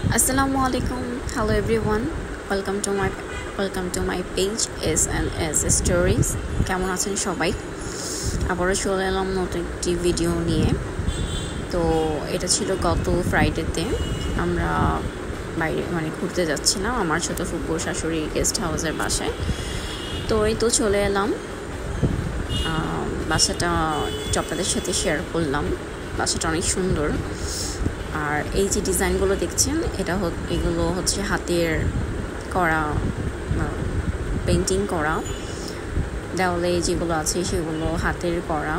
Assalamualaikum. Hello everyone. Welcome to my page S&S Stories. কেমন আছেন সবাই? আবারও চলে এলাম নতুন একটি ভিডিও নিয়ে। তো এটা ছিল গত ফ্রাইডেতে আমরা বাইরে ঘুরতে যাচ্ছিলাম আমার ছোট ফুপু শাশুড়ি গেস্ট হাউসের বাসায়। তো এই তো চলে এলাম, বাসাটা আপনাদের সাথে শেয়ার করলাম। বাসাটা অনেক সুন্দর। আর এই যে ডিজাইনগুলো দেখছেন এগুলো হচ্ছে হাতের করা, পেন্টিং করা। দেওয়ালে যেগুলো আছে সেগুলো হাতের করা।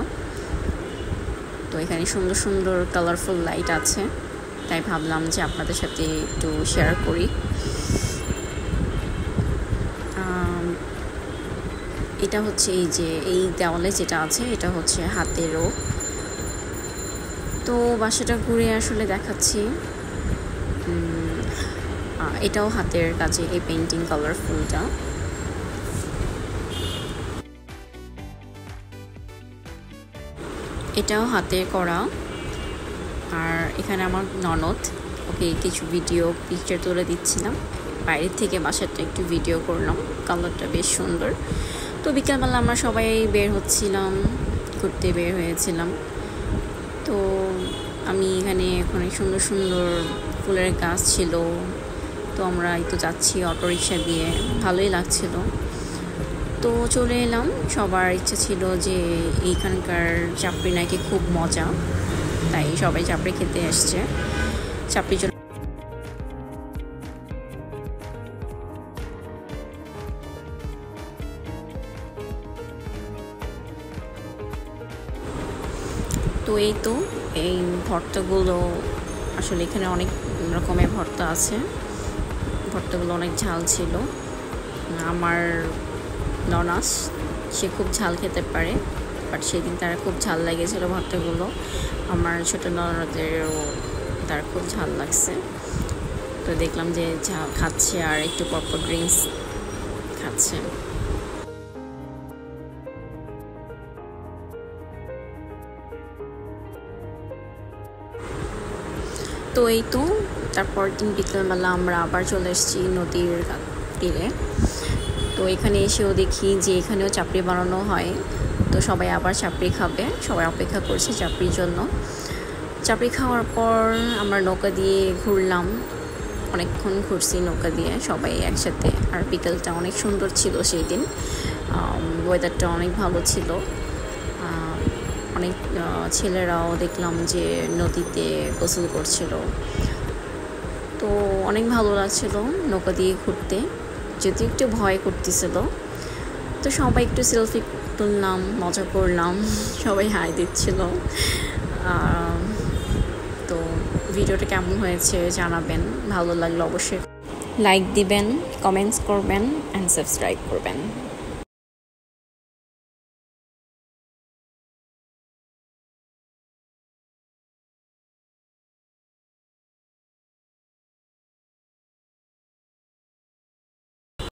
তো এখানে সুন্দর সুন্দর কালারফুল লাইট আছে, তাই ভাবলাম যে আপনাদের সাথে একটু শেয়ার করি। এটা হচ্ছে এই দেওয়ালে যেটা আছে এটা হচ্ছে হাতেরও। তো বাসাটা ঘুরে আসলে দেখাচ্ছি। এটাও হাতের কাছে, এই পেন্টিং কালারফুলটা। এটাও হাতে করা। আর এখানে আমার ননদ, ওকে কিছু পিকচার তুলে দিচ্ছিলাম। বাইরের থেকে বাসাটা একটু ভিডিও করলাম, কালারটা বেশ সুন্দর। তো বিকালবেলা আমরা সবাই ঘুরতে বের হয়েছিলাম। তো আমি এখানে অনেক সুন্দর সুন্দর ফুলের গাছ ছিল। তো আমরা এই তো যাচ্ছি অটোরিকশা দিয়ে, ভালোই লাগছিল। তো চলে এলাম। সবার ইচ্ছা ছিল যে এইখানকার চাপড়ি নাকি খুব মজা, তাই সবাই চাপড়ি খেতে আসছে। চাপড়ি তো এই ভর্তাগুলো আসলে এখানে অনেক রকমের ভর্তা আছে। ভর্তাগুলো অনেক ঝাল ছিল। আমার ননাস, সে খুব ঝাল খেতে পারে, বাট সেদিন তার খুব ঝাল লেগেছিল ভর্তাগুলো। আমার ছোটো ননদেরও তার খুব ঝাল লাগছে। তো দেখলাম যে ঝাল খাচ্ছে আর একটু পরপর ড্রিঙ্কস খাচ্ছে। তো তারপর দিন বিকেলবেলা আমরা আবার চলে এসেছি নদীর তীরে। তো এখানে এসেও দেখি যে এখানেও চাপড়ি বানানো হয়। তো সবাই আবার চাপড়ি খাবে, সবাই অপেক্ষা করছে চাপড়ির জন্য। চাপড়ি খাওয়ার পর আমরা নৌকা দিয়ে ঘুরলাম, অনেকক্ষণ ঘুরছি নৌকা দিয়ে সবাই একসাথে। আর বিকেলটা অনেক সুন্দর ছিল সেই দিন, ওয়েদারটা অনেক ভালো ছিল। অনেক ছেলেরাও দেখলাম যে নদীতে গোসল করছিল। তো অনেক ভালো লাগছিল নৌকা দিয়ে ঘুরতে, যদিও একটু ভয় করতেছিল। তো সবাই একটু সেলফি তুললাম, মজা করলাম, সবাই হাই দিচ্ছিল। তো ভিডিওটা কেমন হয়েছে জানাবেন, ভালো লাগলে অবশ্যই লাইক দিবেন, কমেন্টস করবেন অ্যান্ড সাবস্ক্রাইব করবেন।